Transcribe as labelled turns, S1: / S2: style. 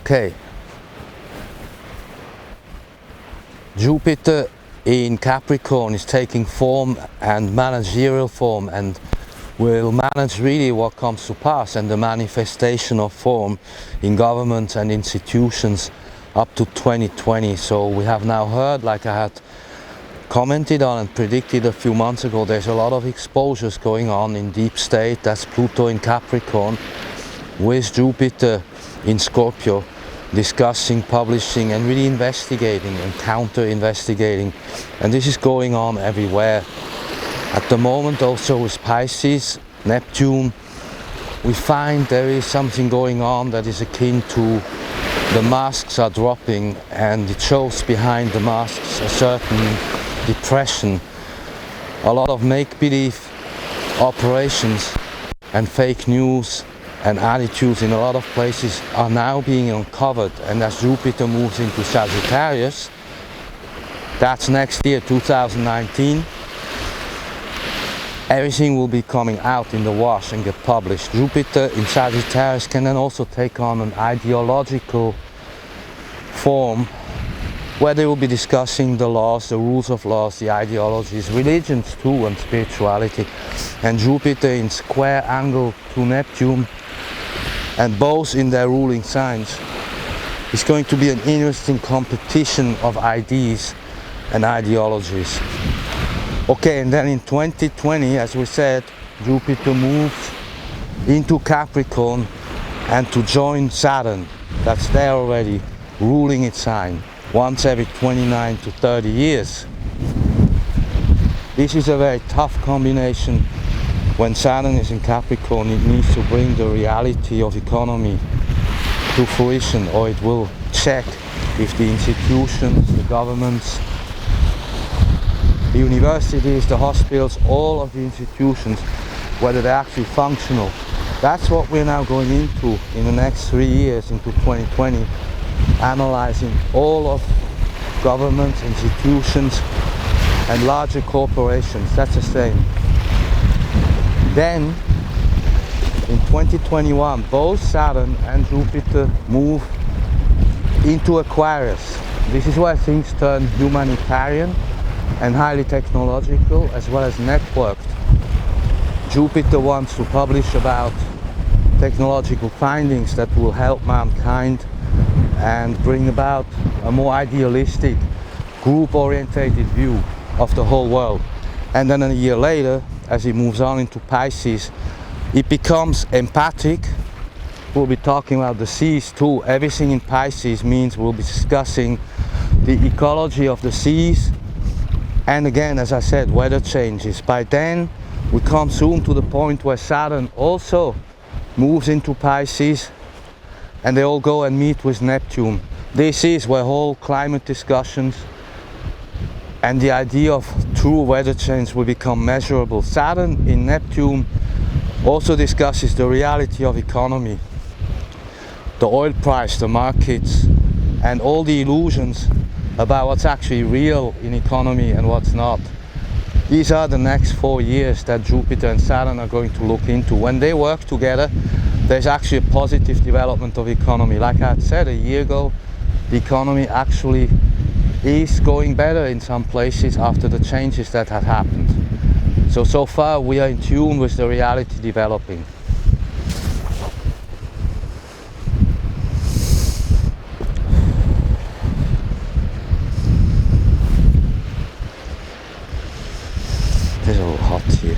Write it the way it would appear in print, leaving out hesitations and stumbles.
S1: Okay. Jupiter in Capricorn is taking form and managerial form, and will manage really what comes to pass and the manifestation of form in governments and institutions up to 2020. So we have now heard, like I had commented on and predicted a few months ago, there's a lot of exposures going on in deep state. That's Pluto in Capricorn with Jupiter in Scorpio, discussing, publishing and really investigating and counter-investigating. And this is going on everywhere. At the moment also with Pisces, Neptune, we find there is something going on that is akin to the masks are dropping, and it shows behind the masks a certain depression. A lot of make-believe operations and fake news and attitudes in a lot of places are now being uncovered, and as Jupiter moves into Sagittarius, that's next year, 2019, everything will be coming out in the wash and get published. Jupiter in Sagittarius can then also take on an ideological form where they will be discussing the laws, the rules of laws, the ideologies, religions too, and spirituality. And Jupiter in square angle to Neptune, and both in their ruling signs, is going to be an interesting competition of ideas and ideologies. Okay, and then in 2020, as we said, Jupiter moves into Capricorn and to join Saturn. That's there already, ruling its sign, once every 29 to 30 years. This is a very tough combination. When Saturn is in Capricorn, it needs to bring the reality of economy to fruition, or it will check if the institutions, the governments, the universities, the hospitals, all of the institutions, whether they're actually functional. That's what we're now going into in the next 3 years, into 2020, analyzing all of governments, institutions, and larger corporations. That's the same. Then, in 2021, both Saturn and Jupiter move into Aquarius. This is where things turn humanitarian and highly technological, as well as networked. Jupiter wants to publish about technological findings that will help mankind and bring about a more idealistic, group-orientated view of the whole world. And then a year later, as it moves on into Pisces, it becomes empathic. We'll be talking about the seas too. Everything in Pisces means we'll be discussing the ecology of the seas, and again, as I said, weather changes. By then, we come soon to the point where Saturn also moves into Pisces, and they all go and meet with Neptune. This is where whole climate discussions and the idea of true weather change will become measurable. Saturn in Neptune also discusses the reality of economy, the oil price, the markets, and all the illusions about what's actually real in economy and what's not. These are the next 4 years that Jupiter and Saturn are going to look into. When they work together, there's actually a positive development of economy. Like I had said a year ago, the economy actually is going better in some places after the changes that had happened. So far we are in tune with the reality developing. It's a little hot here.